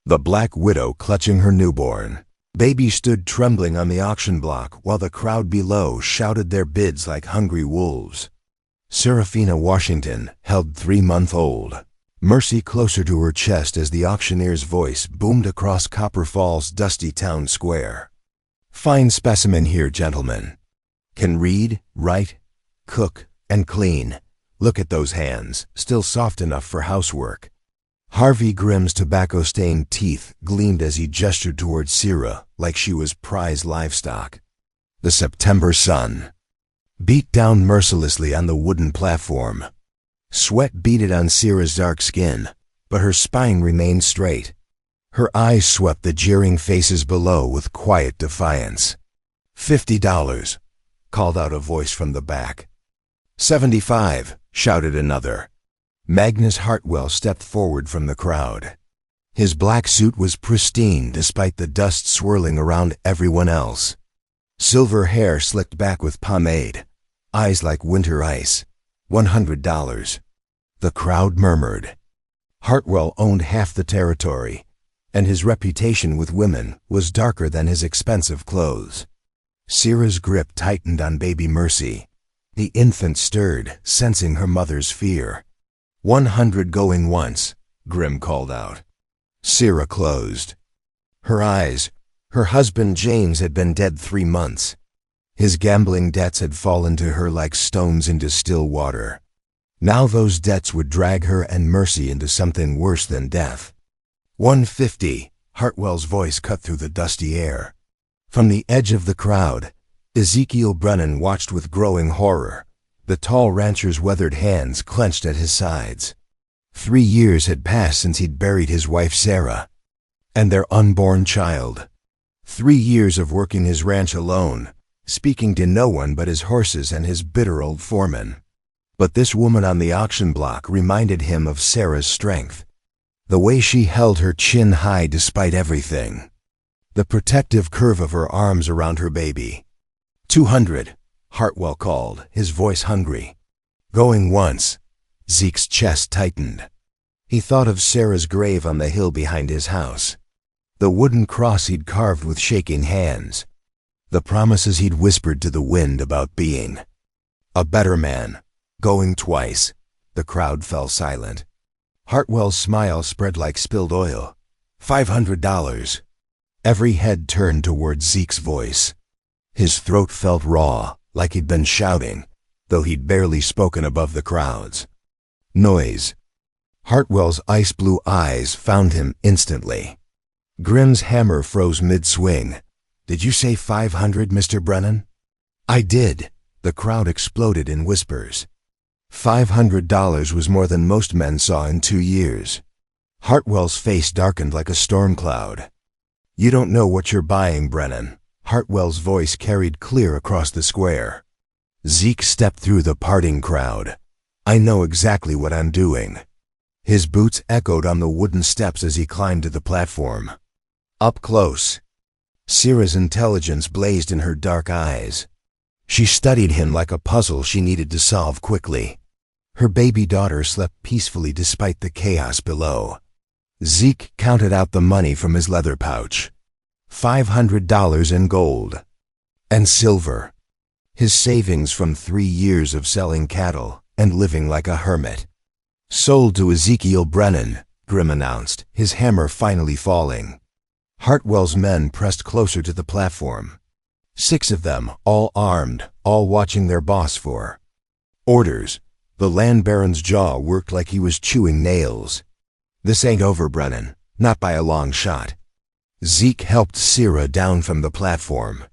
the Black Widow clutching her newborn. Baby stood trembling on the auction block while the crowd below shouted their bids like hungry wolves. Serafina Washington held 3-month-old Mercy closer to her chest as the auctioneer's voice boomed across Copper Falls' dusty town square. Fine specimen here, gentlemen. Can read, write, cook, and clean. Look at those hands, still soft enough for housework. Harvey Grimm's tobacco-stained teeth gleamed as he gestured toward Sierra like she was prize livestock. The September sun beat down mercilessly on the wooden platform. Sweat beaded on Sierra's dark skin, but her spine remained straight. Her eyes swept the jeering faces below with quiet defiance. $50, called out a voice from the back. 75, shouted another. Magnus Hartwell stepped forward from the crowd. His black suit was pristine despite the dust swirling around everyone else. Silver hair slicked back with pomade, eyes like winter ice. $100. The crowd murmured. Hartwell owned half the territory, and his reputation with women was darker than his expensive clothes. Sierra's grip tightened on baby Mercy. The infant stirred, sensing her mother's fear. 100 going once, Grimm called out. Sierra closed her eyes. Her husband James had been dead 3 months. His gambling debts had fallen to her like stones into still water. Now those debts would drag her and Mercy into something worse than death. 150, Hartwell's voice cut through the dusty air. From the edge of the crowd, Ezekiel Brennan watched with growing horror, the tall rancher's weathered hands clenched at his sides. 3 years had passed since he'd buried his wife Sarah and their unborn child. 3 years of working his ranch alone, speaking to no one but his horses and his bitter old foreman. But this woman on the auction block reminded him of Sarah's strength. The way she held her chin high despite everything. The protective curve of her arms around her baby. 200, Hartwell called, his voice hungry. Going once. Zeke's chest tightened. He thought of Sarah's grave on the hill behind his house. The wooden cross he'd carved with shaking hands. The promises he'd whispered to the wind about being a better man. Going twice. The crowd fell silent. Hartwell's smile spread like spilled oil. $500. Every head turned toward Zeke's voice. His throat felt raw, like he'd been shouting, though he'd barely spoken above the crowds. Noise. Hartwell's ice-blue eyes found him instantly. Grimm's hammer froze mid-swing. Did you say 500, Mr. Brennan? I did. The crowd exploded in whispers. $500 was more than most men saw in 2 years. Hartwell's face darkened like a storm cloud. You don't know what you're buying, Brennan. Hartwell's voice carried clear across the square. Zeke stepped through the parting crowd. I know exactly what I'm doing. His boots echoed on the wooden steps as he climbed to the platform. Up close. Sierra's intelligence blazed in her dark eyes. She studied him like a puzzle she needed to solve quickly. Her baby daughter slept peacefully despite the chaos below. Zeke counted out the money from his leather pouch. $500 in gold. And silver. His savings from 3 years of selling cattle and living like a hermit. Sold to Ezekiel Brennan, Grimm announced, his hammer finally falling. Hartwell's men pressed closer to the platform. 6 of them, all armed, all watching their boss for orders. The land baron's jaw worked like he was chewing nails. This ain't over, Brennan. Not by a long shot. Zeke helped Sierra down from the platform.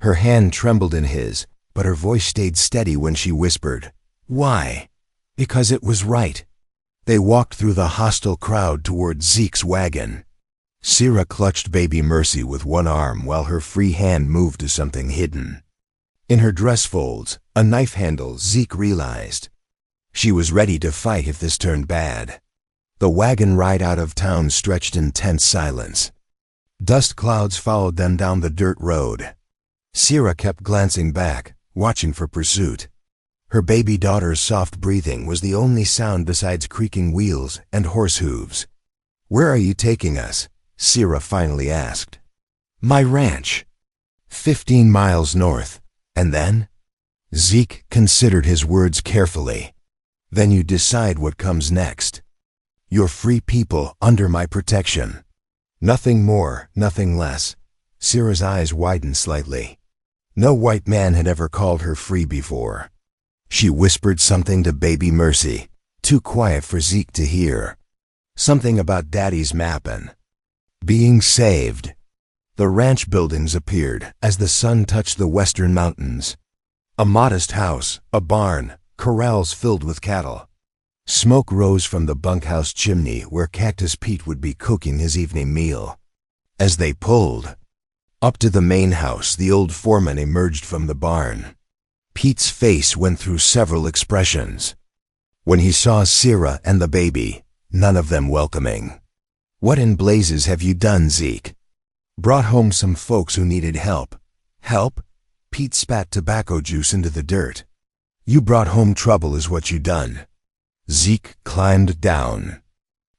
Her hand trembled in his, but her voice stayed steady when she whispered, Why? Because it was right. They walked through the hostile crowd toward Zeke's wagon. Sierra clutched baby Mercy with one arm while her free hand moved to something hidden. In her dress folds, a knife handle, Zeke realized. She was ready to fight if this turned bad. The wagon ride out of town stretched in tense silence. Dust clouds followed them down the dirt road. Sierra kept glancing back, watching for pursuit. Her baby daughter's soft breathing was the only sound besides creaking wheels and horse hooves. Where are you taking us? Sierra finally asked. My ranch. 15 miles north. And then? Zeke considered his words carefully. Then you decide what comes next. You're free people under my protection. Nothing more, nothing less. Sierra's eyes widened slightly. No white man had ever called her free before. She whispered something to baby Mercy, too quiet for Zeke to hear. Something about Daddy's map and being saved. The ranch buildings appeared as the sun touched the western mountains. A modest house, a barn, corrals filled with cattle. Smoke rose from the bunkhouse chimney where Cactus Pete would be cooking his evening meal. As they pulled up to the main house, the old foreman emerged from the barn. Pete's face went through several expressions. When he saw Sierra and the baby, none of them welcoming. What in blazes have you done, Zeke? Brought home some folks who needed help. Help? Pete spat tobacco juice into the dirt. You brought home trouble is what you done. Zeke climbed down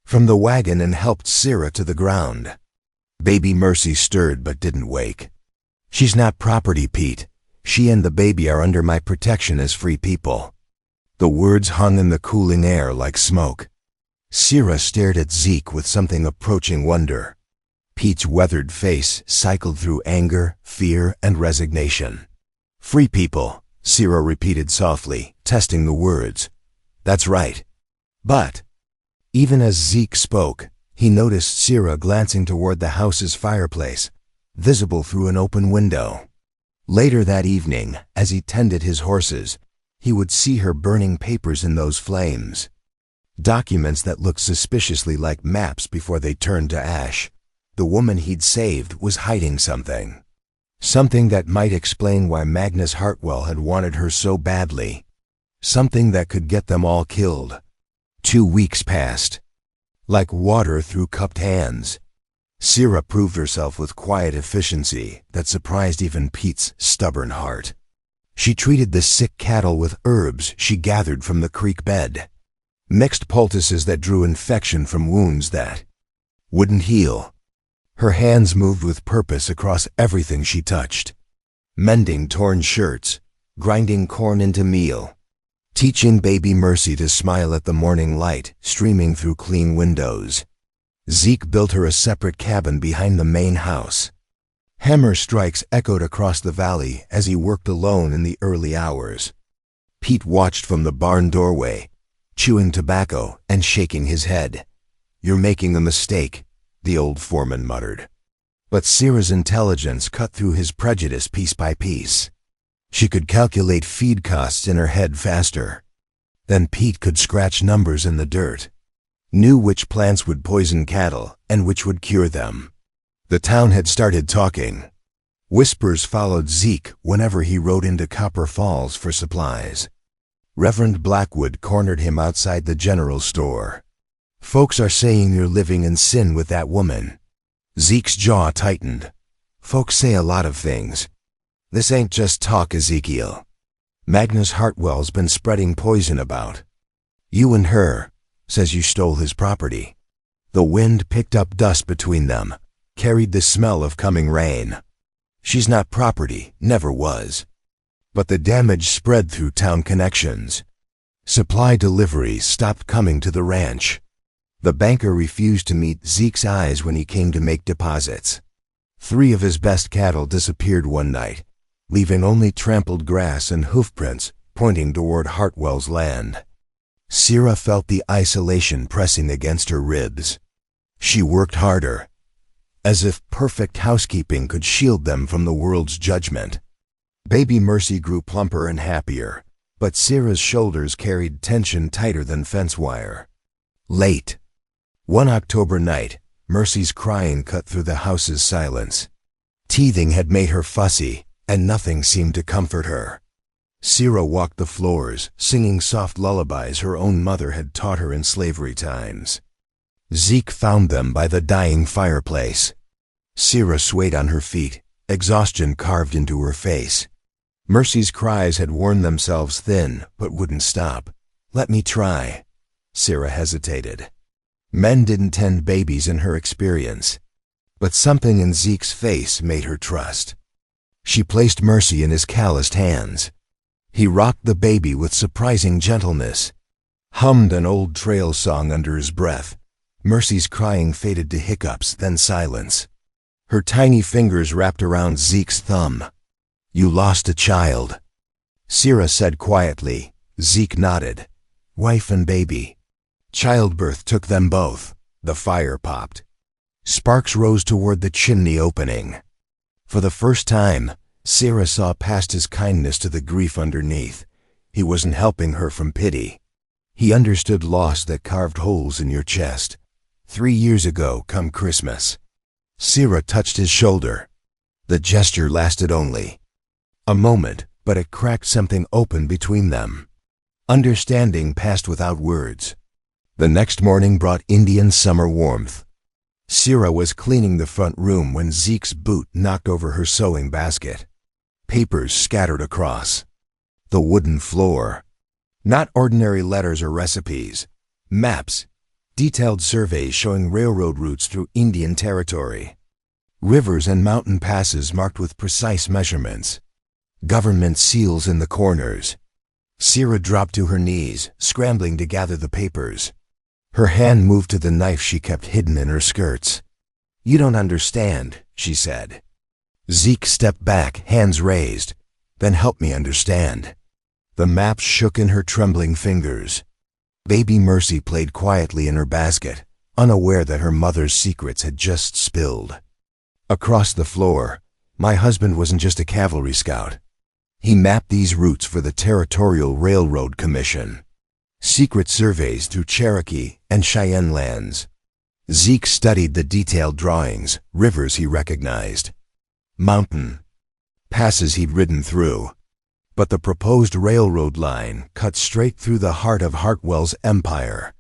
from the wagon and helped Sierra to the ground. Baby Mercy stirred but didn't wake. She's not property, Pete. She and the baby are under my protection as free people. The words hung in the cooling air like smoke. Sierra stared at Zeke with something approaching wonder. Pete's weathered face cycled through anger, fear, and resignation. Free people, Sierra repeated softly, testing the words. That's right. But, even as Zeke spoke, he noticed Sierra glancing toward the house's fireplace, visible through an open window. Later that evening, as he tended his horses, he would see her burning papers in those flames. Documents that looked suspiciously like maps before they turned to ash. The woman he'd saved was hiding something. Something that might explain why Magnus Hartwell had wanted her so badly. Something that could get them all killed. 2 weeks passed. Like water through cupped hands. Sierra proved herself with quiet efficiency that surprised even Pete's stubborn heart. She treated the sick cattle with herbs she gathered from the creek bed. Mixed poultices that drew infection from wounds that wouldn't heal. Her hands moved with purpose across everything she touched. Mending torn shirts, grinding corn into meal, teaching baby Mercy to smile at the morning light streaming through clean windows. Zeke built her a separate cabin behind the main house. Hammer strikes echoed across the valley as he worked alone in the early hours. Pete watched from the barn doorway, chewing tobacco and shaking his head. You're making a mistake, the old foreman muttered. But Sierra's intelligence cut through his prejudice piece by piece. She could calculate feed costs in her head faster. Then Pete could scratch numbers in the dirt. Knew which plants would poison cattle and which would cure them. The town had started talking. Whispers followed Zeke whenever he rode into Copper Falls for supplies. Reverend Blackwood cornered him outside the general store. Folks are saying you're living in sin with that woman. Zeke's jaw tightened. Folks say a lot of things. This ain't just talk, Ezekiel. Magnus Hartwell's been spreading poison about. You and her, says you stole his property. The wind picked up dust between them, carried the smell of coming rain. She's not property, never was. But the damage spread through town connections. Supply deliveries stopped coming to the ranch. The banker refused to meet Zeke's eyes when he came to make deposits. 3 of his best cattle disappeared one night, leaving only trampled grass and hoofprints pointing toward Hartwell's land. Sierra felt the isolation pressing against her ribs. She worked harder, as if perfect housekeeping could shield them from the world's judgment. Baby Mercy grew plumper and happier, but Sierra's shoulders carried tension tighter than fence wire. Late. One October night, Mercy's crying cut through the house's silence. Teething had made her fussy, and nothing seemed to comfort her. Sierra walked the floors, singing soft lullabies her own mother had taught her in slavery times. Zeke found them by the dying fireplace. Sierra swayed on her feet, exhaustion carved into her face. Mercy's cries had worn themselves thin, but wouldn't stop. Let me try. Sierra hesitated. Men didn't tend babies in her experience. But something in Zeke's face made her trust. She placed Mercy in his calloused hands. He rocked the baby with surprising gentleness, hummed an old trail song under his breath. Mercy's crying faded to hiccups, then silence. Her tiny fingers wrapped around Zeke's thumb. "You lost a child," Sierra said quietly. Zeke nodded. "Wife and baby. Childbirth took them both." The fire popped. Sparks rose toward the chimney opening. For the first time, Sierra saw past his kindness to the grief underneath. He wasn't helping her from pity. He understood loss that carved holes in your chest. 3 years ago, come Christmas. Sierra touched his shoulder. The gesture lasted only a moment, but it cracked something open between them. Understanding passed without words. The next morning brought Indian summer warmth. Sierra was cleaning the front room when Zeke's boot knocked over her sewing basket. Papers scattered across the wooden floor. Not ordinary letters or recipes. Maps. Detailed surveys showing railroad routes through Indian territory. Rivers and mountain passes marked with precise measurements. Government seals in the corners. Sierra dropped to her knees, scrambling to gather the papers. Her hand moved to the knife she kept hidden in her skirts. "You don't understand," she said. Zeke stepped back, hands raised. "Then help me understand." The maps shook in her trembling fingers. Baby Mercy played quietly in her basket, unaware that her mother's secrets had just spilled. Across the floor, "My husband wasn't just a cavalry scout. He mapped these routes for the Territorial Railroad Commission. Secret surveys through Cherokee and Cheyenne lands." Zeke studied the detailed drawings, rivers he recognized, mountain passes he'd ridden through. But the proposed railroad line cut straight through the heart of Hartwell's empire.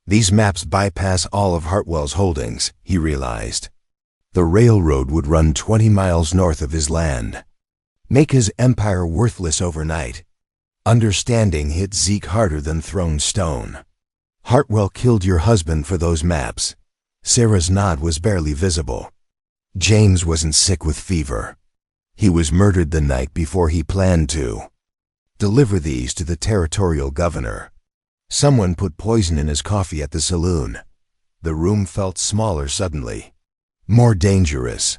These maps bypass all of Hartwell's holdings, he realized. The railroad would run 20 miles north of his land. Make his empire worthless overnight. Understanding hit Zeke harder than thrown stone. "Hartwell killed your husband for those maps." Sarah's nod was barely visible. "James wasn't sick with fever. He was murdered the night before he planned to. Deliver these to the territorial governor. Someone put poison in his coffee at the saloon." The room felt smaller suddenly. More dangerous.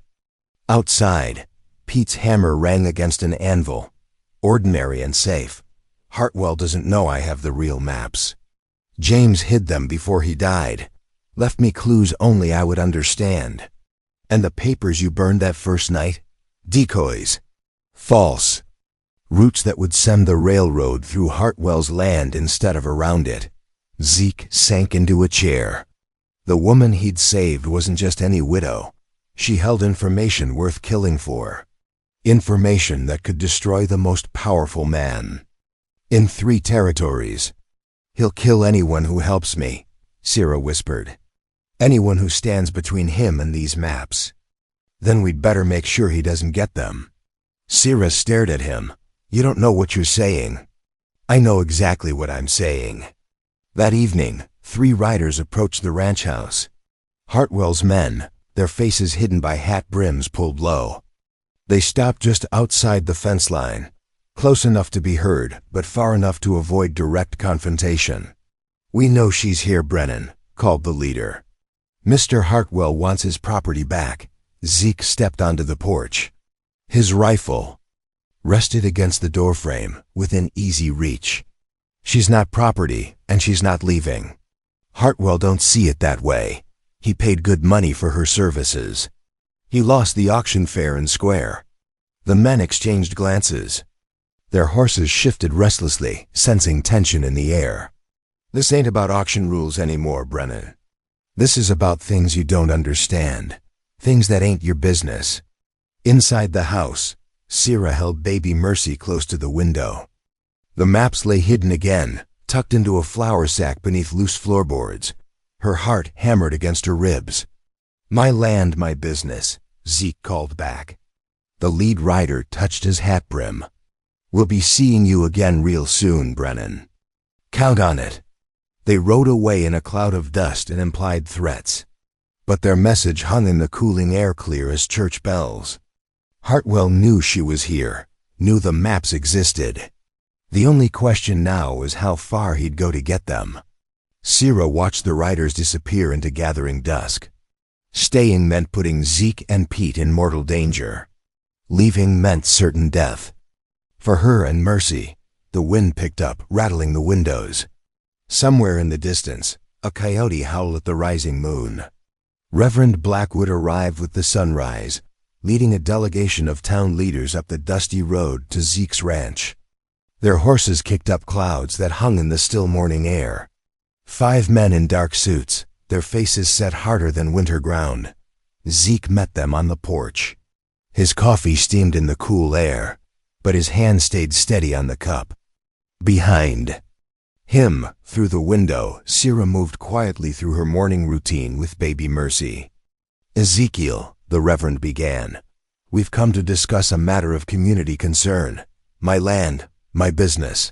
Outside, Pete's hammer rang against an anvil. "Ordinary and safe. Hartwell doesn't know I have the real maps. James hid them before he died. Left me clues only I would understand. And the papers you burned that first night? Decoys. False. Routes that would send the railroad through Hartwell's land instead of around it." Zeke sank into a chair. The woman he'd saved wasn't just any widow. She held information worth killing for. Information that could destroy the most powerful man. In 3 territories. "He'll kill anyone who helps me," Sierra whispered. "Anyone who stands between him and these maps. Then we'd better make sure he doesn't get them." Sierra stared at him. "You don't know what you're saying." "I know exactly what I'm saying." That evening, 3 riders approached the ranch house. Hartwell's men, their faces hidden by hat brims pulled low. They stopped just outside the fence line, close enough to be heard, but far enough to avoid direct confrontation. "We know she's here, Brennan," called the leader. "Mr. Hartwell wants his property back." Zeke stepped onto the porch. His rifle rested against the doorframe, within easy reach. "She's not property, and she's not leaving. Hartwell don't see it that way. He paid good money for her services. He lost the auction fair and square." The men exchanged glances. Their horses shifted restlessly, sensing tension in the air. "This ain't about auction rules anymore, Brennan. This is about things you don't understand. Things that ain't your business." Inside the house, Sierra held baby Mercy close to the window. The maps lay hidden again, tucked into a flour sack beneath loose floorboards. Her heart hammered against her ribs. "My land, my business," Zeke called back. The lead rider touched his hat brim. "We'll be seeing you again real soon, Brennan. Count on it." They rode away in a cloud of dust and implied threats. but their message hung in the cooling air clear as church bells. Hartwell knew she was here, knew the maps existed. The only question now was how far he'd go to get them. Sierra watched the riders disappear into gathering dusk. Staying meant putting Zeke and Pete in mortal danger. Leaving meant certain death. For her and Mercy, the wind picked up, rattling the windows. Somewhere in the distance, a coyote howled at the rising moon. Reverend Blackwood arrived with the sunrise, leading a delegation of town leaders up the dusty road to Zeke's ranch. Their horses kicked up clouds that hung in the still morning air. 5 men in dark suits, their faces set harder than winter ground. Zeke met them on the porch. His coffee steamed in the cool air, but his hand stayed steady on the cup. Behind him, through the window, Sierra moved quietly through her morning routine with baby Mercy. "Ezekiel," the Reverend began, "we've come to discuss a matter of community concern. My land, my business.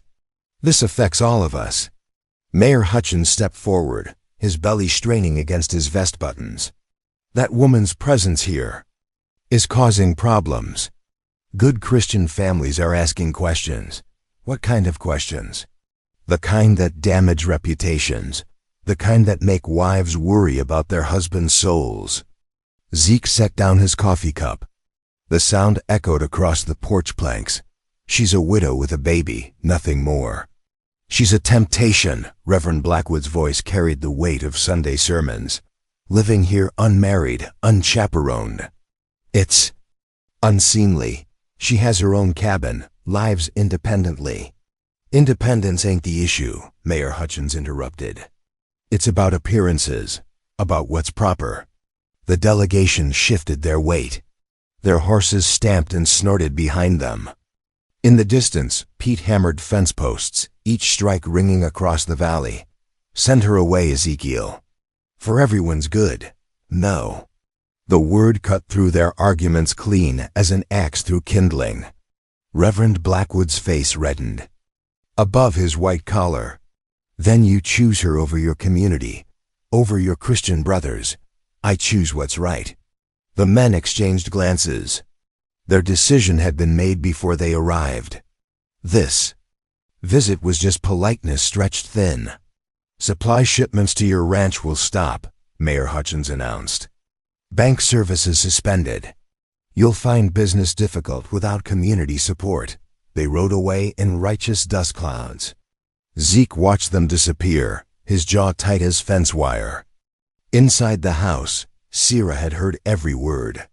This affects all of us." Mayor Hutchins stepped forward, his belly straining against his vest buttons. "That woman's presence here is causing problems. Good Christian families are asking questions." "What kind of questions?" "The kind that damage reputations, the kind that make wives worry about their husbands' souls." Zeke set down his coffee cup. The sound echoed across the porch planks. "She's a widow with a baby, nothing more." "She's a temptation," Reverend Blackwood's voice carried the weight of Sunday sermons. "Living here unmarried, unchaperoned. It's unseemly. She has her own cabin, lives independently." "Independence ain't the issue," Mayor Hutchins interrupted. "It's about appearances, about what's proper." The delegation shifted their weight. Their horses stamped and snorted behind them. In the distance, Pete hammered fence posts, each strike ringing across the valley. "Send her away, Ezekiel. For everyone's good." "No." The word cut through their arguments clean as an axe through kindling. Reverend Blackwood's face reddened. Above his white collar, "Then you choose her over your community, over your Christian brothers. I choose what's right." The men exchanged glances. Their decision had been made before they arrived. This visit was just politeness stretched thin. "Supply shipments to your ranch will stop," Mayor Hutchins announced. "Bank services suspended. You'll find business difficult without community support." They rode away in righteous dust clouds. Zeke watched them disappear, his jaw tight as fence wire. Inside the house, Sierra had heard every word.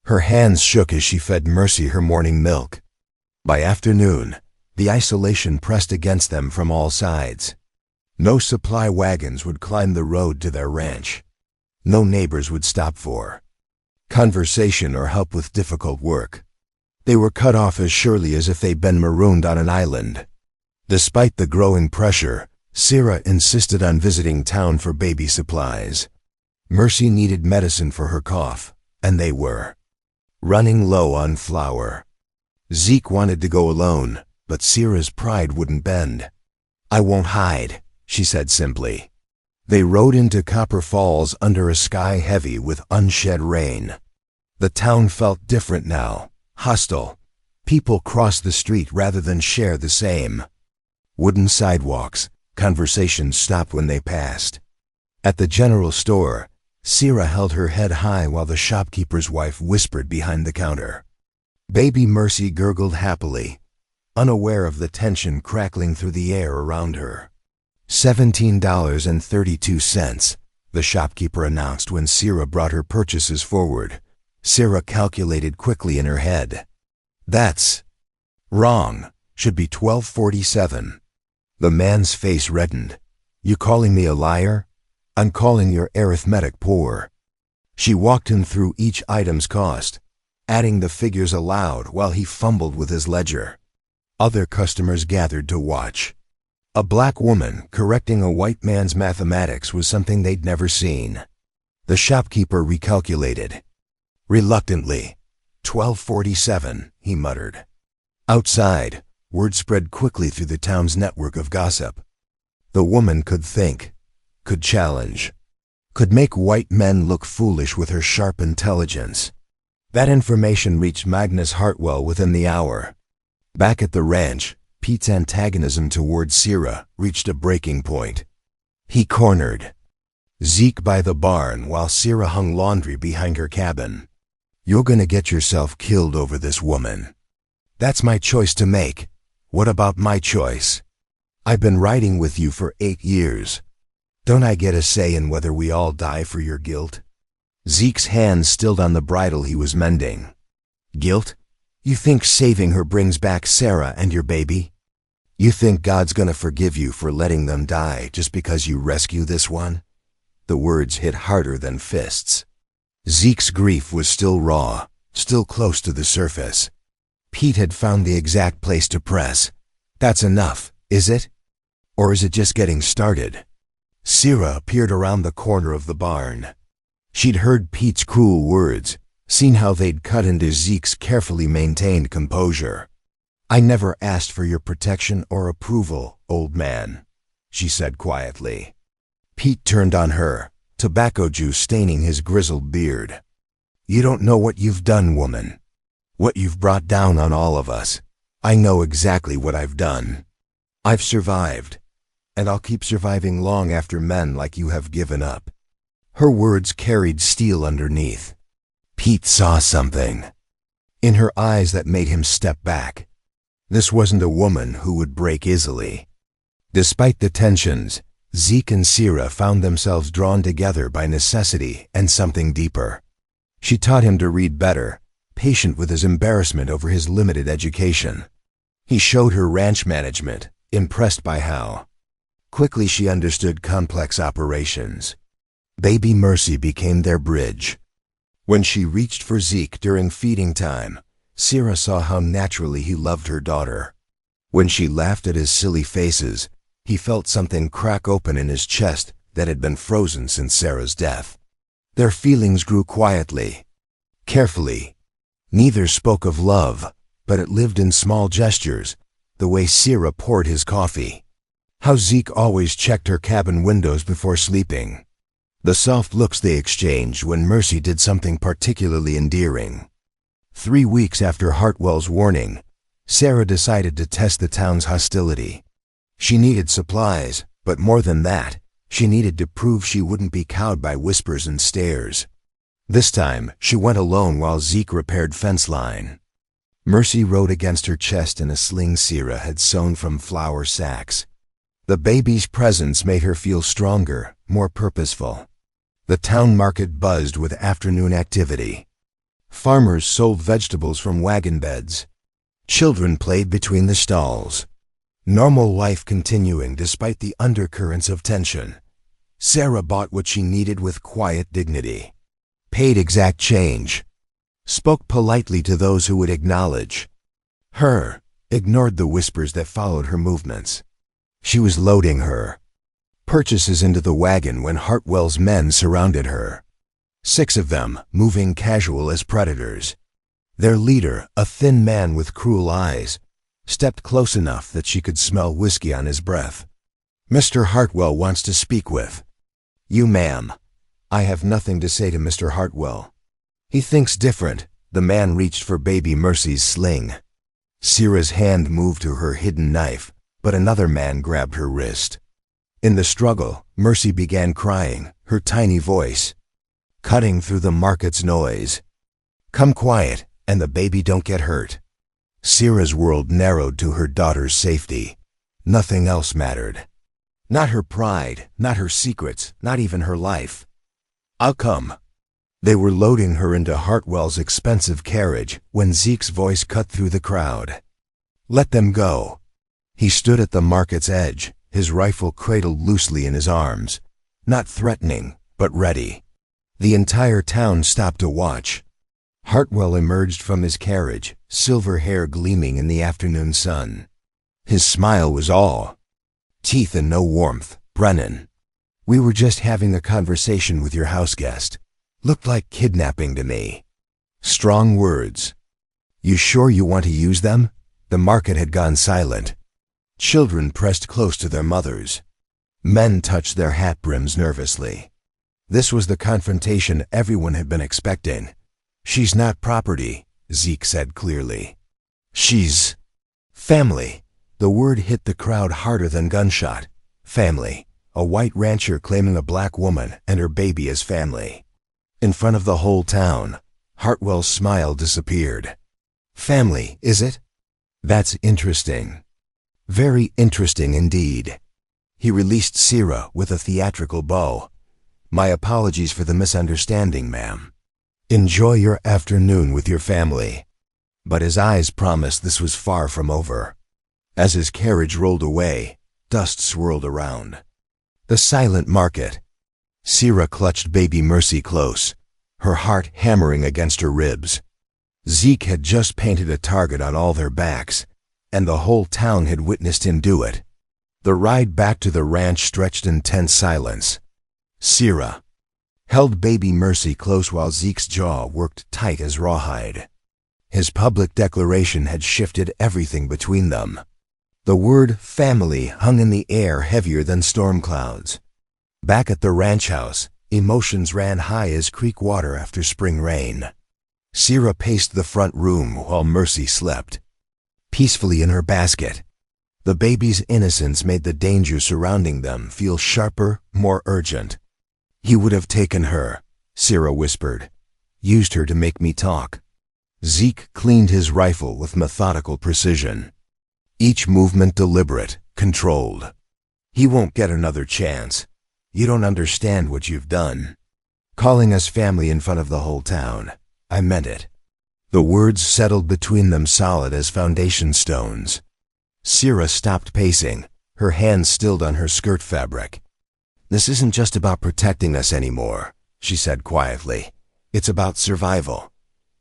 Her hands shook as she fed Mercy her morning milk. By afternoon, the isolation pressed against them from all sides. No supply wagons would climb the road to their ranch. No neighbors would stop for conversation or help with difficult work. They were cut off as surely as if they'd been marooned on an island. Despite the growing pressure, Sierra insisted on visiting town for baby supplies. Mercy needed medicine for her cough, and they were running low on flour. Zeke wanted to go alone, but Sierra's pride wouldn't bend. "I won't hide," she said simply. They rode into Copper Falls under a sky heavy with unshed rain. The town felt different now, hostile. People crossed the street rather than share the same. Wooden sidewalks, conversations stopped when they passed. At the general store, Sierra held her head high while the shopkeeper's wife whispered behind the counter. Baby Mercy gurgled happily, unaware of the tension crackling through the air around her. $17.32, the shopkeeper announced when Sierra brought her purchases forward. Sierra calculated quickly in her head. "That's wrong. Should be $12.47. The man's face reddened. "You calling me a liar? I'm calling your arithmetic poor." She walked him through each item's cost, adding the figures aloud while he fumbled with his ledger. Other customers gathered to watch. A black woman correcting a white man's mathematics was something they'd never seen. The shopkeeper recalculated. Reluctantly, $12.47, he muttered. Outside, word spread quickly through the town's network of gossip. The woman could think, could challenge, could make white men look foolish with her sharp intelligence. That information reached Magnus Hartwell within the hour. Back at the ranch, Pete's antagonism toward Sierra reached a breaking point. He cornered Zeke by the barn while Sierra hung laundry behind her cabin. "You're gonna get yourself killed over this woman. That's my choice to make. What about my choice? I've been riding with you for 8 years. Don't I get a say in whether we all die for your guilt?" Zeke's hand stilled on the bridle he was mending. "Guilt? You think saving her brings back Sarah and your baby? You think God's gonna forgive you for letting them die just because you rescue this one?" The words hit harder than fists. Zeke's grief was still raw, still close to the surface. Pete had found the exact place to press. "That's enough, is it? Or is it just getting started?" Sierra appeared around the corner of the barn. She'd heard Pete's cruel words, seen how they'd cut into Zeke's carefully maintained composure. "I never asked for your protection or approval, old man," she said quietly. Pete turned on her, tobacco juice staining his grizzled beard. "You don't know what you've done, woman. What you've brought down on all of us. I know exactly what I've done. I've survived, and I'll keep surviving long after men like you have given up." Her words carried steel underneath. Pete saw something in her eyes that made him step back. This wasn't a woman who would break easily. Despite the tensions, Zeke and Sierra found themselves drawn together by necessity and something deeper. She taught him to read better, patient with his embarrassment over his limited education. He showed her ranch management, impressed by how quickly she understood complex operations. Baby Mercy became their bridge. When she reached for Zeke during feeding time, Sierra saw how naturally he loved her daughter. When she laughed at his silly faces, he felt something crack open in his chest that had been frozen since Sarah's death. Their feelings grew quietly, carefully. Neither spoke of love, but it lived in small gestures, the way Sierra poured his coffee, how Zeke always checked her cabin windows before sleeping, the soft looks they exchanged when Mercy did something particularly endearing. 3 weeks after Hartwell's warning, Sarah decided to test the town's hostility. She needed supplies, but more than that, she needed to prove she wouldn't be cowed by whispers and stares. This time, she went alone while Zeke repaired fence line. Mercy rode against her chest in a sling Sierra had sewn from flour sacks. The baby's presence made her feel stronger, more purposeful. The town market buzzed with afternoon activity. Farmers sold vegetables from wagon beds. Children played between the stalls. Normal life continuing despite the undercurrents of tension. Sarah bought what she needed with quiet dignity, paid exact change, spoke politely to those who would acknowledge her, ignored the whispers that followed her movements. She was loading her purchases into the wagon when Hartwell's men surrounded her. 6 of them, moving casual as predators. Their leader, a thin man with cruel eyes, stepped close enough that she could smell whiskey on his breath. "Mr. Hartwell wants to speak with you, ma'am." "I have nothing to say to Mr. Hartwell. He thinks different." The man reached for baby Mercy's sling. Sierra's hand moved to her hidden knife, but another man grabbed her wrist. In the struggle, Mercy began crying, her tiny voice cutting through the market's noise. "Come quiet, and the baby don't get hurt." Sierra's world narrowed to her daughter's safety. Nothing else mattered. Not her pride, not her secrets, not even her life. "I'll come." They were loading her into Hartwell's expensive carriage when Zeke's voice cut through the crowd. "Let them go." He stood at the market's edge, his rifle cradled loosely in his arms, not threatening, but ready. The entire town stopped to watch. Hartwell emerged from his carriage, silver hair gleaming in the afternoon sun. His smile was all teeth and no warmth. "Brennan, we were just having a conversation with your house guest. Looked like kidnapping to me." Strong words. "You sure you want to use them?" The market had gone silent. Children pressed close to their mothers. Men touched their hat brims nervously. This was the confrontation everyone had been expecting. "She's not property," Zeke said clearly. "She's family." The word hit the crowd harder than gunshot. Family. A white rancher claiming a black woman and her baby as family. In front of the whole town, Hartwell's smile disappeared. "Family, is it? That's interesting. Very interesting indeed." He released Sierra with a theatrical bow. "My apologies for the misunderstanding, ma'am. Enjoy your afternoon with your family." But his eyes promised this was far from over. As his carriage rolled away, dust swirled around. The silent market. Sierra clutched baby Mercy close, her heart hammering against her ribs. Zeke had just painted a target on all their backs, and the whole town had witnessed him do it. The ride back to the ranch stretched in tense silence. Sierra held baby Mercy close while Zeke's jaw worked tight as rawhide. His public declaration had shifted everything between them. The word family hung in the air heavier than storm clouds. Back at the ranch house, emotions ran high as creek water after spring rain. Sierra paced the front room while Mercy slept peacefully in her basket. The baby's innocence made the danger surrounding them feel sharper, more urgent. "He would have taken her," Sierra whispered. "Used her to make me talk." Zeke cleaned his rifle with methodical precision. Each movement deliberate, controlled. "He won't get another chance. You don't understand what you've done. Calling us family in front of the whole town. I meant it." The words settled between them solid as foundation stones. Sierra stopped pacing, her hands stilled on her skirt fabric. "This isn't just about protecting us anymore," she said quietly. "It's about survival."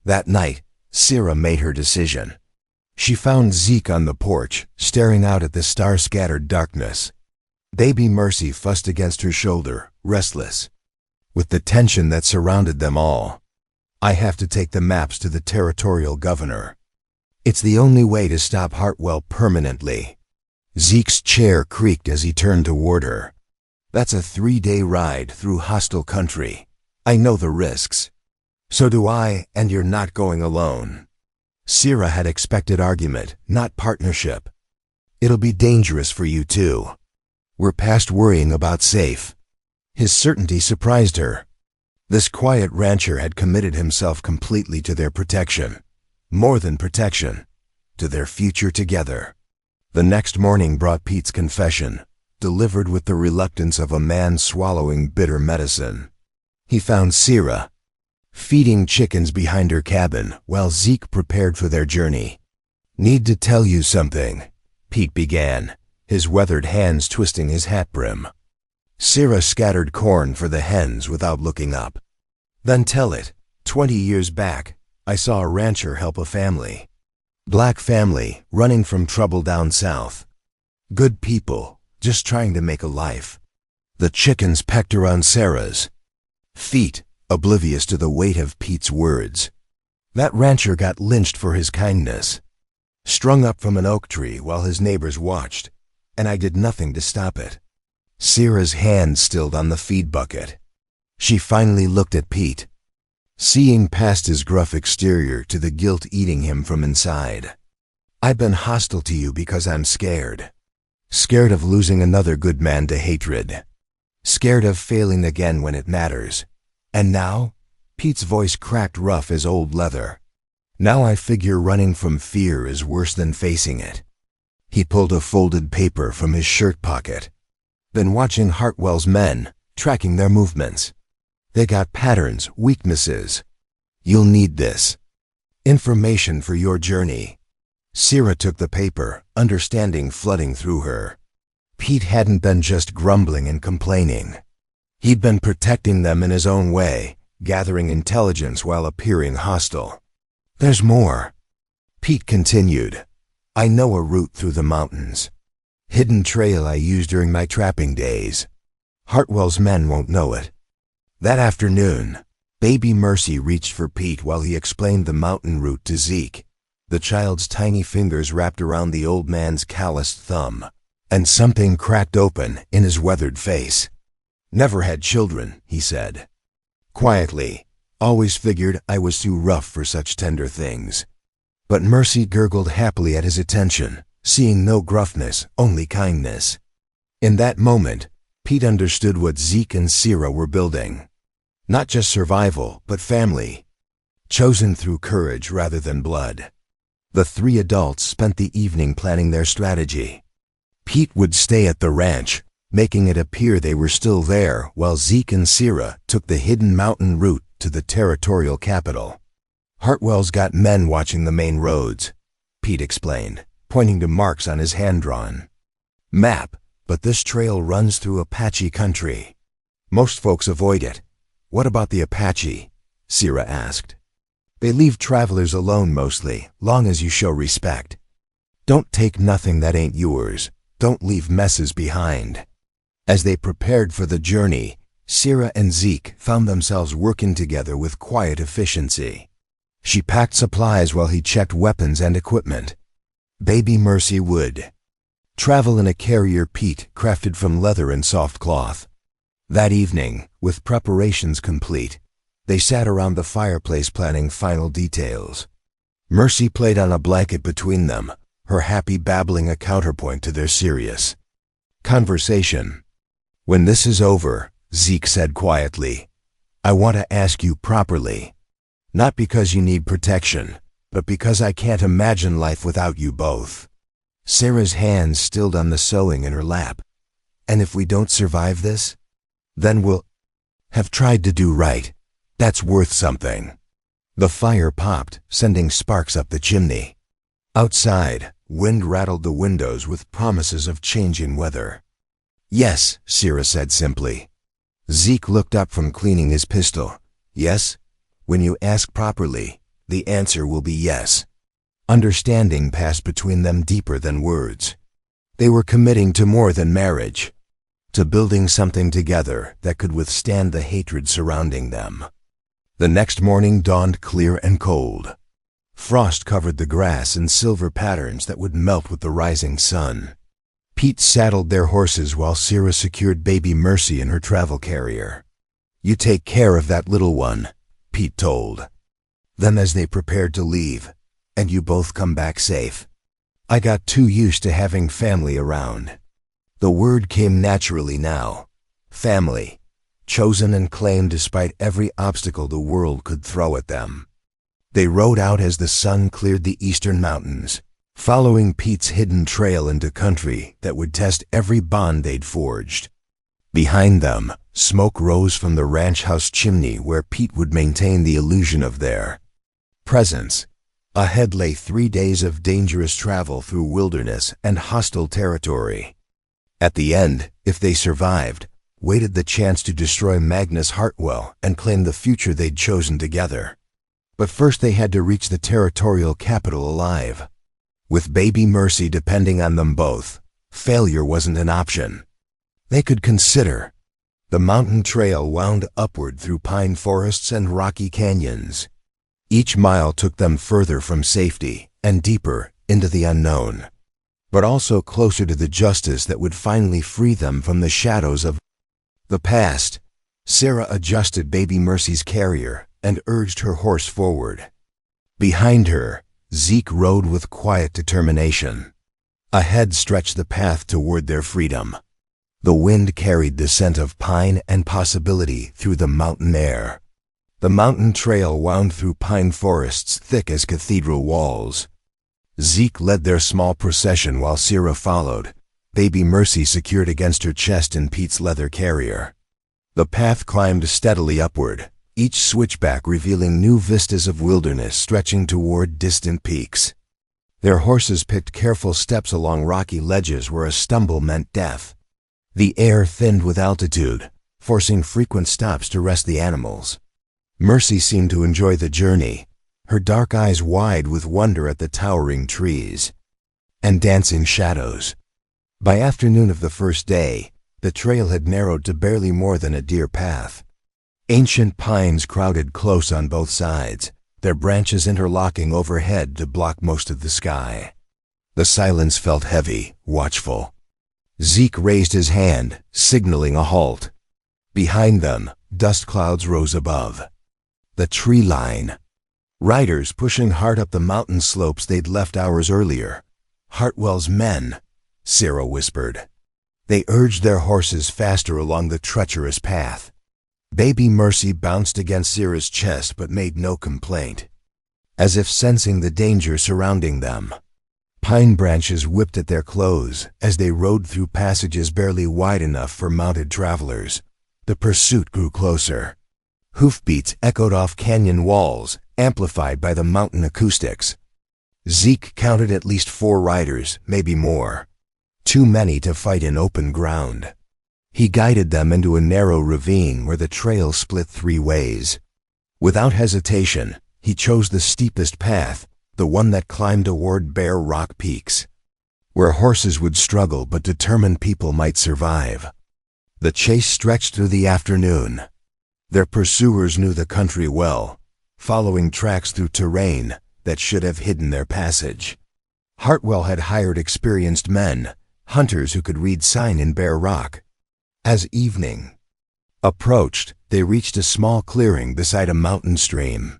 That night, Sierra made her decision. She found Zeke on the porch, staring out at the star-scattered darkness. Baby Mercy fussed against her shoulder, restless, with the tension that surrounded them all. "I have to take the maps to the territorial governor. It's the only way to stop Hartwell permanently." Zeke's chair creaked as he turned toward her. "That's a 3-day ride through hostile country. I know the risks." "So do I, and you're not going alone." Sierra had expected argument, not partnership. "It'll be dangerous for you too. We're past worrying about safe." His certainty surprised her. This quiet rancher had committed himself completely to their protection. More than protection, to their future together. The next morning brought Pete's confession, delivered with the reluctance of a man swallowing bitter medicine. He found Sierra feeding chickens behind her cabin while Zeke prepared for their journey. "Need to tell you something," Pete began, his weathered hands twisting his hat brim. Sierra scattered corn for the hens without looking up. "Then tell it. 20 years back, I saw a rancher help a family. Black family, running from trouble down south. Good people, just trying to make a life. The chickens pecked around Sarah's feet, oblivious to the weight of Pete's words. That rancher got lynched for his kindness. Strung up from an oak tree while his neighbors watched, and I did nothing to stop it." Sierra's hand stilled on the feed bucket. She finally looked at Pete, seeing past his gruff exterior to the guilt eating him from inside. "I've been hostile to you because I'm scared. Scared of losing another good man to hatred. Scared of failing again when it matters. And now," Pete's voice cracked rough as old leather, "now I figure running from fear is worse than facing it." He pulled a folded paper from his shirt pocket. "Been watching Hartwell's men, tracking their movements. They got patterns, weaknesses. You'll need this. Information for your journey." Sierra took the paper, understanding flooding through her. Pete hadn't been just grumbling and complaining. He'd been protecting them in his own way, gathering intelligence while appearing hostile. "There's more," Pete continued. "I know a route through the mountains. Hidden trail I used during my trapping days. Hartwell's men won't know it." That afternoon, baby Mercy reached for Pete while he explained the mountain route to Zeke. The child's tiny fingers wrapped around the old man's calloused thumb, and something cracked open in his weathered face. Never had children, he said. Quietly, always figured I was too rough for such tender things. But Mercy gurgled happily at his attention, seeing no gruffness, only kindness. In that moment, Pete understood what Zeke and Sierra were building. Not just survival, but family. Chosen through courage rather than blood. The three adults spent the evening planning their strategy. Pete would stay at the ranch, making it appear they were still there, while Zeke and Sierra took the hidden mountain route to the territorial capital. Hartwell's got men watching the main roads, Pete explained, pointing to marks on his hand-drawn map, but this trail runs through Apache country. Most folks avoid it. What about the Apache? Sierra asked. They leave travelers alone mostly, long as you show respect. Don't take nothing that ain't yours. Don't leave messes behind. As they prepared for the journey, Sierra and Zeke found themselves working together with quiet efficiency. She packed supplies while he checked weapons and equipment. Baby Mercy would travel in a carrier Pete crafted from leather and soft cloth. That evening, with preparations complete, they sat around the fireplace planning final details. Mercy played on a blanket between them, her happy babbling a counterpoint to their serious conversation. When this is over, Zeke said quietly, I want to ask you properly. Not because you need protection, but because I can't imagine life without you both. Sarah's hands stilled on the sewing in her lap. And if we don't survive this, then we'll have tried to do right. That's worth something. The fire popped, sending sparks up the chimney. Outside, wind rattled the windows with promises of changing weather. Yes, Sierra said simply. Zeke looked up from cleaning his pistol. Yes? When you ask properly, the answer will be yes. Understanding passed between them deeper than words. They were committing to more than marriage, to building something together that could withstand the hatred surrounding them. The next morning dawned clear and cold. Frost covered the grass in silver patterns that would melt with the rising sun. Pete saddled their horses while Sierra secured baby Mercy in her travel carrier. You take care of that little one, Pete told them as they prepared to leave, and you both come back safe. I got too used to having family around. The word came naturally now. Family. Chosen and claimed despite every obstacle the world could throw at them. They rode out as the sun cleared the eastern mountains, following Pete's hidden trail into country that would test every bond they'd forged. Behind them, smoke rose from the ranch house chimney where Pete would maintain the illusion of their presence. Ahead lay 3 days of dangerous travel through wilderness and hostile territory. At the end, if they survived, waited the chance to destroy Magnus Hartwell and claim the future they'd chosen together. But first they had to reach the territorial capital alive. With baby Mercy depending on them both, failure wasn't an option. They could consider. The mountain trail wound upward through pine forests and rocky canyons. Each mile took them further from safety and deeper into the unknown, but also closer to the justice that would finally free them from the shadows of the past. Sarah adjusted baby Mercy's carrier and urged her horse forward. Behind her, Zeke rode with quiet determination. Ahead stretched the path toward their freedom. The wind carried the scent of pine and possibility through the mountain air. The mountain trail wound through pine forests thick as cathedral walls. Zeke led their small procession while Sierra followed, baby Mercy secured against her chest in Pete's leather carrier. The path climbed steadily upward, each switchback revealing new vistas of wilderness stretching toward distant peaks. Their horses picked careful steps along rocky ledges where a stumble meant death. The air thinned with altitude, forcing frequent stops to rest the animals. Mercy seemed to enjoy the journey, her dark eyes wide with wonder at the towering trees and dancing shadows. By afternoon of the first day, the trail had narrowed to barely more than a deer path. Ancient pines crowded close on both sides, their branches interlocking overhead to block most of the sky. The silence felt heavy, watchful. Zeke raised his hand, signaling a halt. Behind them, dust clouds rose above. The tree line. Riders pushing hard up the mountain slopes they'd left hours earlier. Hartwell's men, Sarah whispered. They urged their horses faster along the treacherous path. Baby Mercy bounced against Sarah's chest but made no complaint, as if sensing the danger surrounding them. Pine branches whipped at their clothes as they rode through passages barely wide enough for mounted travelers. The pursuit grew closer. Hoofbeats echoed off canyon walls, amplified by the mountain acoustics. Zeke counted at least 4 riders, maybe more. Too many to fight in open ground. He guided them into a narrow ravine where the trail split 3 ways. Without hesitation, he chose the steepest path, the one that climbed toward bare rock peaks, where horses would struggle but determined people might survive. The chase stretched through the afternoon. Their pursuers knew the country well, following tracks through terrain that should have hidden their passage. Hartwell had hired experienced men, hunters who could read sign in bare rock. As evening approached, they reached a small clearing beside a mountain stream.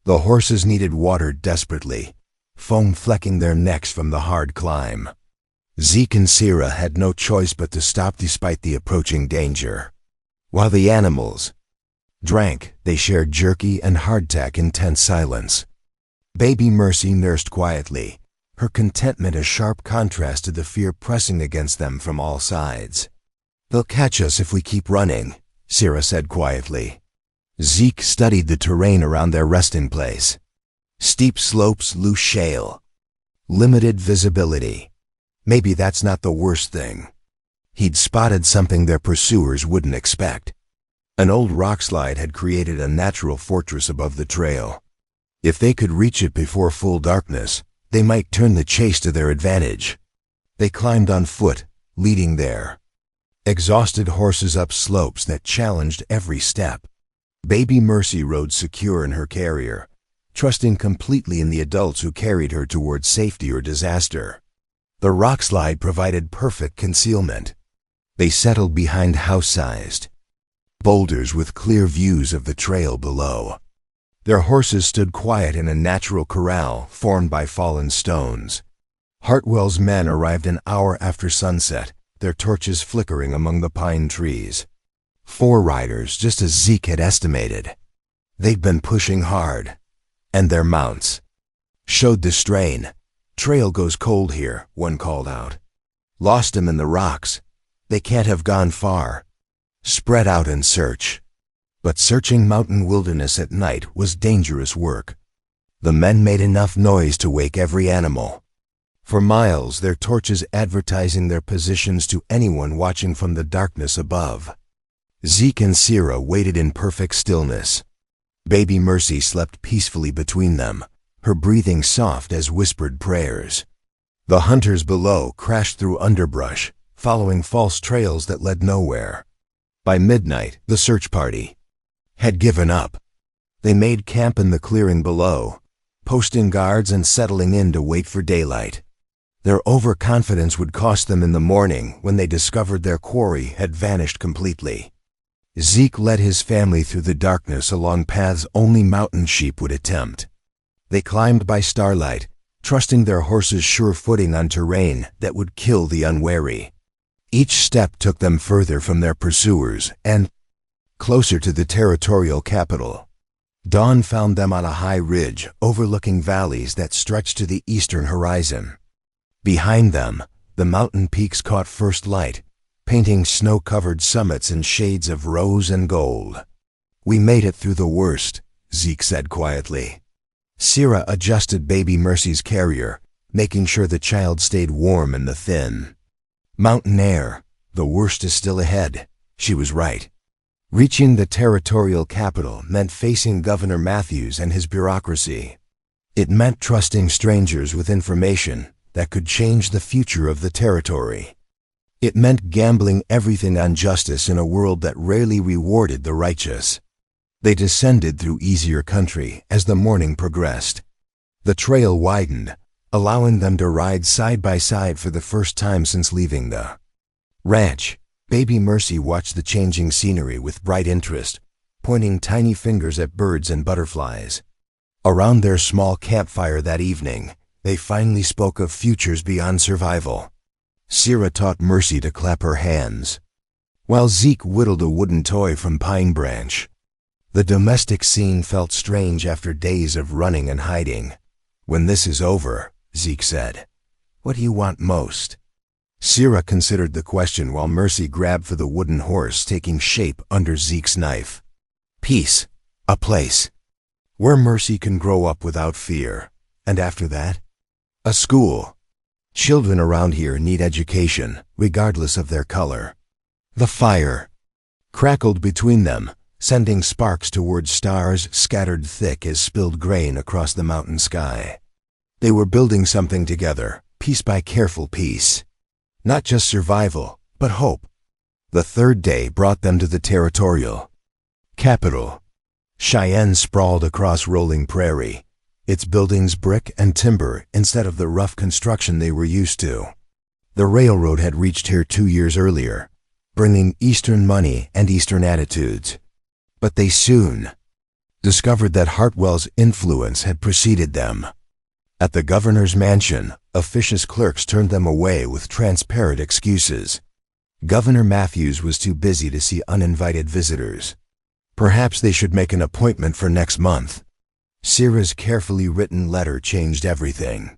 The horses needed water desperately, foam flecking their necks from the hard climb. Zeke and Sarah had no choice but to stop despite the approaching danger. While the animals drank, they shared jerky and hardtack in tense silence. Baby Mercy nursed quietly, her contentment a sharp contrast to the fear pressing against them from all sides. "They'll catch us if we keep running," Sarah said quietly. Zeke studied the terrain around their resting place. Steep slopes, loose shale. Limited visibility. Maybe that's not the worst thing. He'd spotted something their pursuers wouldn't expect. An old rockslide had created a natural fortress above the trail. If they could reach it before full darkness, they might turn the chase to their advantage. They climbed on foot, leading their exhausted horses up slopes that challenged every step. Baby Mercy rode secure in her carrier, trusting completely in the adults who carried her toward safety or disaster. The rockslide provided perfect concealment. They settled behind house-sized boulders with clear views of the trail below. Their horses stood quiet in a natural corral formed by fallen stones. Hartwell's men arrived an hour after sunset, their torches flickering among the pine trees. 4 riders, just as Zeke had estimated. They'd been pushing hard, and their mounts showed the strain. "Trail goes cold here," one called out. "Lost 'em in the rocks. They can't have gone far. Spread out and search." But searching mountain wilderness at night was dangerous work. The men made enough noise to wake every animal. For miles, their torches advertising their positions to anyone watching from the darkness above. Zeke and Sarah waited in perfect stillness. Baby Mercy slept peacefully between them, her breathing soft as whispered prayers. The hunters below crashed through underbrush, following false trails that led nowhere. By midnight, the search party had given up. They made camp in the clearing below, posting guards and settling in to wait for daylight. Their overconfidence would cost them in the morning when they discovered their quarry had vanished completely. Zeke led his family through the darkness along paths only mountain sheep would attempt. They climbed by starlight, trusting their horses' sure footing on terrain that would kill the unwary. Each step took them further from their pursuers and closer to the territorial capital. Dawn found them on a high ridge overlooking valleys that stretched to the eastern horizon. Behind them, the mountain peaks caught first light, painting snow-covered summits in shades of rose and gold. "We made it through the worst," Zeke said quietly. Sarah adjusted Baby Mercy's carrier, making sure the child stayed warm in the thin mountain air. The worst is still ahead. She was right. Reaching the territorial capital meant facing Governor Matthews and his bureaucracy. It meant trusting strangers with information that could change the future of the territory. It meant gambling everything on justice in a world that rarely rewarded the righteous. They descended through easier country as the morning progressed. The trail widened, allowing them to ride side by side for the first time since leaving the ranch. Baby Mercy watched the changing scenery with bright interest, pointing tiny fingers at birds and butterflies. Around their small campfire that evening, they finally spoke of futures beyond survival. Sierra taught Mercy to clap her hands, while Zeke whittled a wooden toy from pine branch. The domestic scene felt strange after days of running and hiding. "When this is over," Zeke said, "what do you want most?" Sierra considered the question while Mercy grabbed for the wooden horse taking shape under Zeke's knife. "Peace. A place where Mercy can grow up without fear. And after that, a school. Children around here need education, regardless of their color." The fire crackled between them, sending sparks towards stars scattered thick as spilled grain across the mountain sky. They were building something together, piece by careful piece. Not just survival, but hope. The third day brought them to the territorial capital. Cheyenne sprawled across rolling prairie, its buildings brick and timber instead of the rough construction they were used to. The railroad had reached here 2 years earlier, bringing Eastern money and Eastern attitudes. But they soon discovered that Hartwell's influence had preceded them. At the governor's mansion, officious clerks turned them away with transparent excuses. Governor Matthews was too busy to see uninvited visitors. Perhaps they should make an appointment for next month. Sierra's carefully written letter changed everything.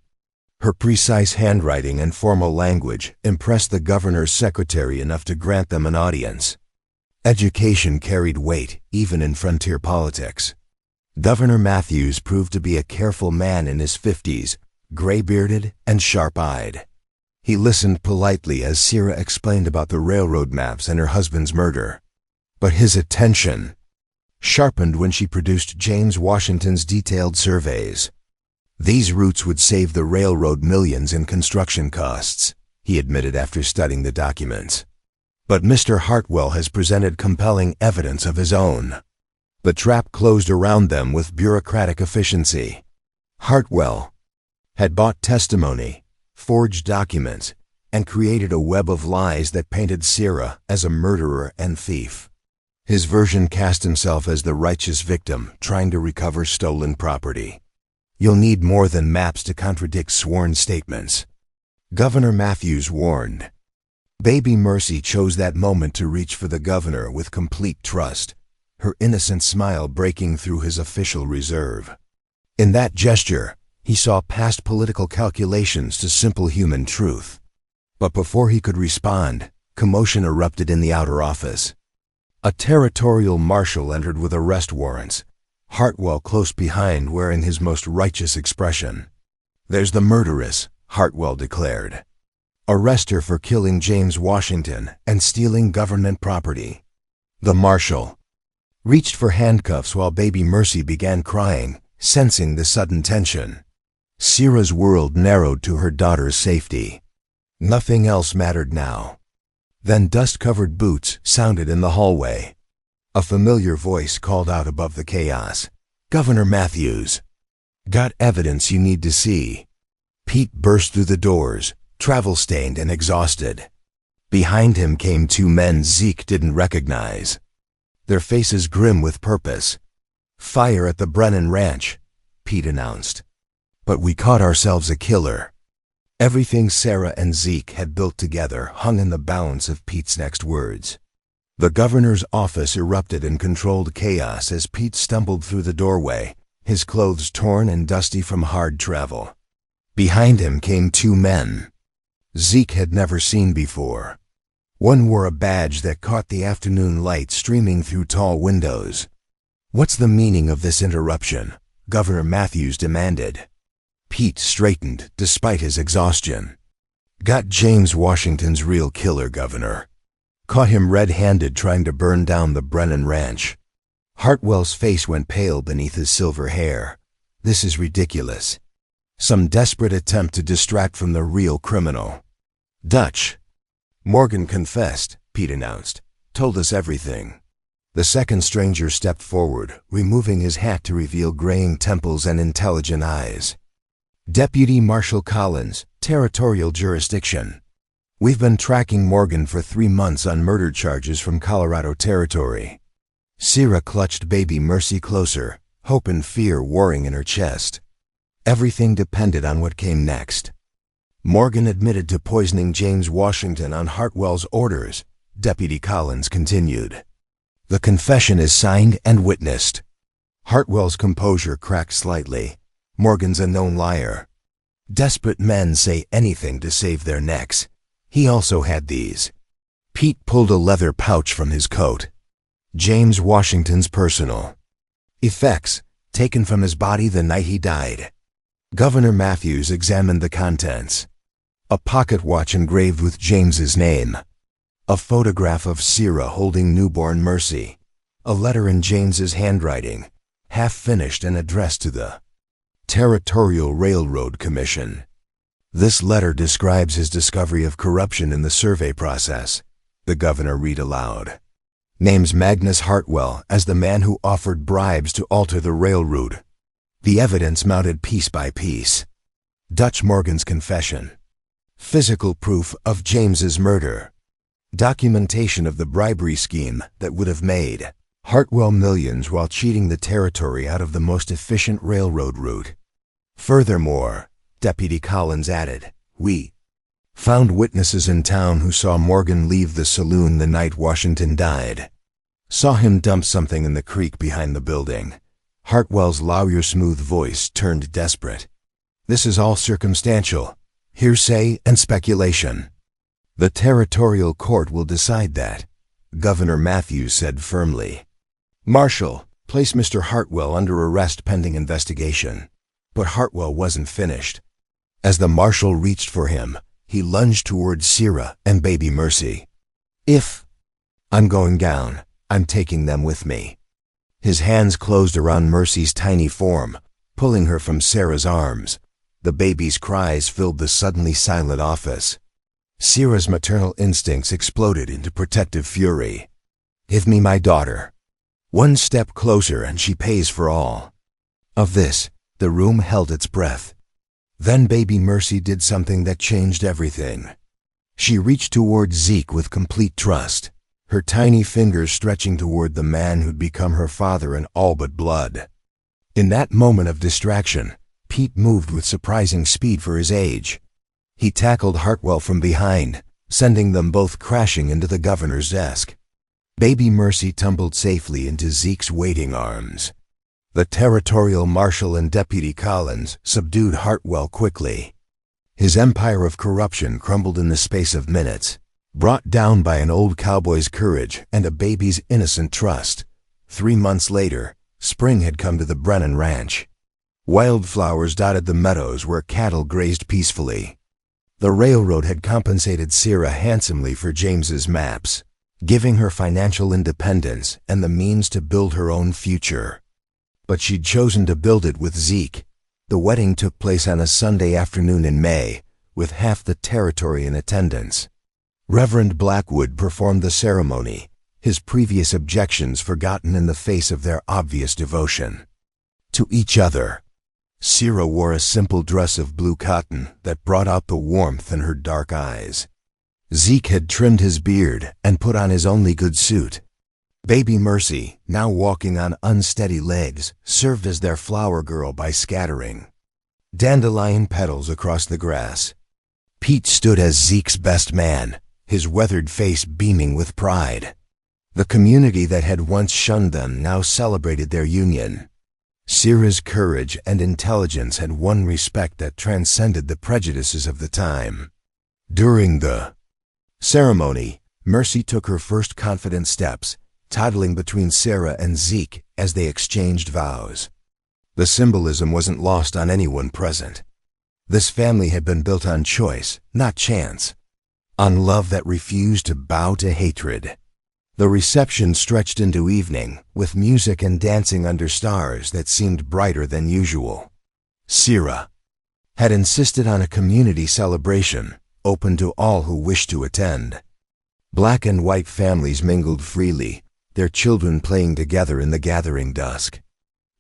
Her precise handwriting and formal language impressed the governor's secretary enough to grant them an audience. Education carried weight, even in frontier politics. Governor Matthews proved to be a careful man in his 50s, gray-bearded and sharp-eyed. He listened politely as Sierra explained about the railroad maps and her husband's murder. But his attention sharpened when she produced James Washington's detailed surveys. "These routes would save the railroad millions in construction costs," he admitted after studying the documents. "But Mr. Hartwell has presented compelling evidence of his own." The trap closed around them with bureaucratic efficiency. Hartwell had bought testimony, forged documents, and created a web of lies that painted Sierra as a murderer and thief. His version cast himself as the righteous victim trying to recover stolen property. "You'll need more than maps to contradict sworn statements," Governor Matthews warned. Baby Mercy chose that moment to reach for the governor with complete trust, her innocent smile breaking through his official reserve. In that gesture, he saw past political calculations to simple human truth. But before he could respond, commotion erupted in the outer office. A territorial marshal entered with arrest warrants, Hartwell close behind wearing his most righteous expression. "There's the murderess," Hartwell declared. "Arrest her for killing James Washington and stealing government property." The marshal reached for handcuffs while Baby Mercy began crying, sensing the sudden tension. Sierra's world narrowed to her daughter's safety. Nothing else mattered now. Then dust-covered boots sounded in the hallway. A familiar voice called out above the chaos. "Governor Matthews." "Got evidence you need to see." Pete burst through the doors, travel-stained and exhausted. Behind him came 2 men Zeke didn't recognize, their faces grim with purpose. "Fire at the Brennan Ranch," Pete announced. "But we caught ourselves a killer." Everything Sarah and Zeke had built together hung in the balance of Pete's next words. The governor's office erupted in controlled chaos as Pete stumbled through the doorway, his clothes torn and dusty from hard travel. Behind him came 2 men Zeke had never seen before. One wore a badge that caught the afternoon light streaming through tall windows. "What's the meaning of this interruption?" Governor Matthews demanded. Pete straightened despite his exhaustion. "Got James Washington's real killer, Governor. Caught him red-handed trying to burn down the Brennan Ranch." Hartwell's face went pale beneath his silver hair. "This is ridiculous. Some desperate attempt to distract from the real criminal." "Dutch Morgan confessed," Pete announced. "Told us everything." The second stranger stepped forward, removing his hat to reveal graying temples and intelligent eyes. "Deputy Marshal Collins, Territorial Jurisdiction." We've been tracking Morgan for 3 months on murder charges from Colorado territory. Sierra clutched baby Mercy closer, hope and fear warring in her chest. Everything depended on what came next. Morgan admitted to poisoning James Washington on Hartwell's orders, Deputy Collins continued. The confession is signed and witnessed. Hartwell's composure cracked slightly. Morgan's a known liar. Desperate men say anything to save their necks. He also had these. Pete pulled a leather pouch from his coat. James Washington's personal effects, taken from his body the night he died. Governor Matthews examined the contents. A pocket watch engraved with James's name. A photograph of Sierra holding newborn Mercy. A letter in James's handwriting, half finished and addressed to the Territorial Railroad Commission. This letter describes his discovery of corruption in the survey process. The governor read aloud. Names Magnus Hartwell as the man who offered bribes to alter the railroad. The evidence mounted piece by piece. Dutch Morgan's confession. Physical proof of James's murder. Documentation of the bribery scheme that would have made Hartwell millions while cheating the territory out of the most efficient railroad route. Furthermore, Deputy Collins added, we found witnesses in town who saw Morgan leave the saloon the night Washington died. Saw him dump something in the creek behind the building. Hartwell's lawyer-smooth voice turned desperate. This is all circumstantial, hearsay and speculation. The territorial court will decide that, Governor Matthews said firmly. Marshal, place Mr. Hartwell under arrest pending investigation. But Hartwell wasn't finished. As the marshal reached for him, he lunged towards Sierra and baby Mercy. If I'm going down, I'm taking them with me. His hands closed around Mercy's tiny form, pulling her from Sarah's arms. The baby's cries filled the suddenly silent office. Sierra's maternal instincts exploded into protective fury. Give me my daughter. One step closer and she pays for all. Of this, the room held its breath. Then baby Mercy did something that changed everything. She reached toward Zeke with complete trust, her tiny fingers stretching toward the man who'd become her father in all but blood. In that moment of distraction, Pete moved with surprising speed for his age. He tackled Hartwell from behind, sending them both crashing into the governor's desk. Baby Mercy tumbled safely into Zeke's waiting arms. The territorial marshal and Deputy Collins subdued Hartwell quickly. His empire of corruption crumbled in the space of minutes, brought down by an old cowboy's courage and a baby's innocent trust. 3 months later, spring had come to the Brennan Ranch. Wildflowers dotted the meadows where cattle grazed peacefully. The railroad had compensated Sierra handsomely for James's maps, giving her financial independence and the means to build her own future. But she'd chosen to build it with Zeke. The wedding took place on a Sunday afternoon in May, with half the territory in attendance. Reverend Blackwood performed the ceremony, his previous objections forgotten in the face of their obvious devotion to each other. Sierra wore a simple dress of blue cotton that brought out the warmth in her dark eyes. Zeke had trimmed his beard and put on his only good suit. Baby Mercy, now walking on unsteady legs, served as their flower girl by scattering dandelion petals across the grass. Pete stood as Zeke's best man, his weathered face beaming with pride. The community that had once shunned them now celebrated their union. Sierra's courage and intelligence had won respect that transcended the prejudices of the time. During the ceremony, Mercy took her first confident steps, toddling between Sarah and Zeke as they exchanged vows. The symbolism wasn't lost on anyone present. This family had been built on choice, not chance. On love that refused to bow to hatred. The reception stretched into evening, with music and dancing under stars that seemed brighter than usual. Sierra had insisted on a community celebration, open to all who wished to attend. Black and white families mingled freely, their children playing together in the gathering dusk.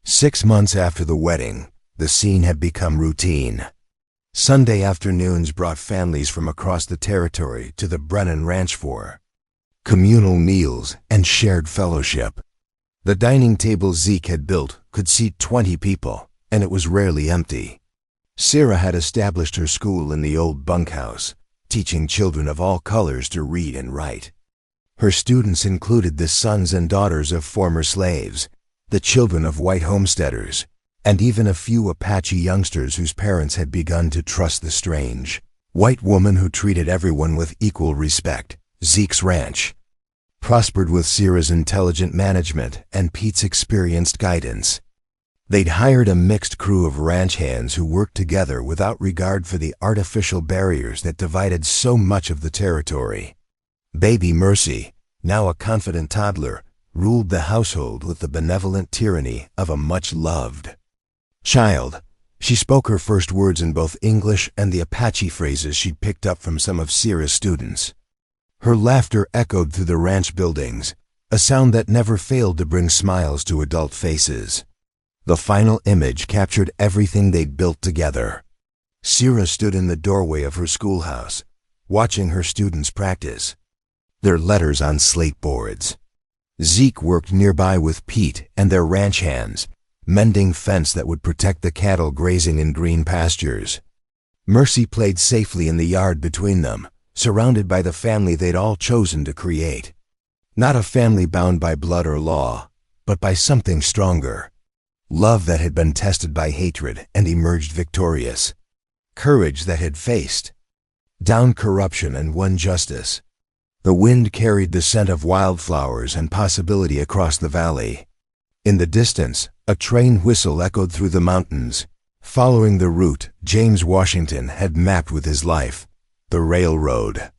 6 months after the wedding, the scene had become routine. Sunday afternoons brought families from across the territory to the Brennan Ranch for communal meals and shared fellowship. The dining table Zeke had built could seat 20 people, and it was rarely empty. Sarah had established her school in the old bunkhouse, teaching children of all colors to read and write. Her students included the sons and daughters of former slaves, the children of white homesteaders, and even a few Apache youngsters whose parents had begun to trust the strange white woman who treated everyone with equal respect. Zeke's ranch prospered with Sarah's intelligent management and Pete's experienced guidance. They'd hired a mixed crew of ranch hands who worked together without regard for the artificial barriers that divided so much of the territory. Baby Mercy, now a confident toddler, ruled the household with the benevolent tyranny of a much-loved child. She spoke her first words in both English and the Apache phrases she'd picked up from some of Sarah's students. Her laughter echoed through the ranch buildings, a sound that never failed to bring smiles to adult faces. The final image captured everything they'd built together. Sarah stood in the doorway of her schoolhouse, watching her students practice, their letters on slate boards. Zeke worked nearby with Pete and their ranch hands, mending fence that would protect the cattle grazing in green pastures. Mercy played safely in the yard between them, surrounded by the family they'd all chosen to create. Not a family bound by blood or law, but by something stronger. Love that had been tested by hatred and emerged victorious. Courage that had faced down corruption and won justice. The wind carried the scent of wildflowers and possibility across the valley. In the distance, a train whistle echoed through the mountains, following the route James Washington had mapped with his life. The railroad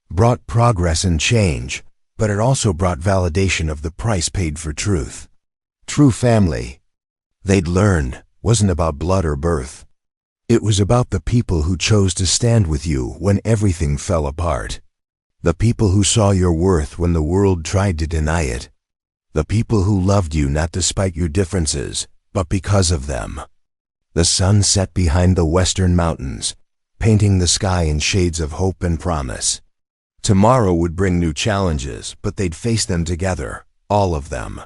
brought progress and change, but it also brought validation of the price paid for truth. True family, they'd learned, wasn't about blood or birth. It was about the people who chose to stand with you when everything fell apart. The people who saw your worth when the world tried to deny it. The people who loved you not despite your differences, but because of them. The sun set behind the western mountains, painting the sky in shades of hope and promise. Tomorrow would bring new challenges, but they'd face them together, all of them.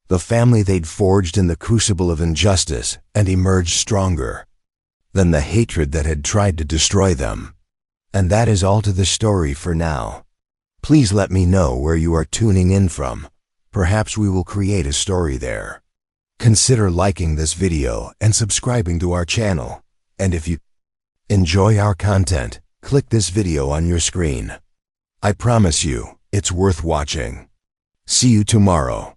The family they'd forged in the crucible of injustice and emerged stronger than the hatred that had tried to destroy them. And that is all to the story for now. Please let me know where you are tuning in from. Perhaps we will create a story there. Consider liking this video and subscribing to our channel. And if you enjoy our content, click this video on your screen. I promise you, it's worth watching. See you tomorrow.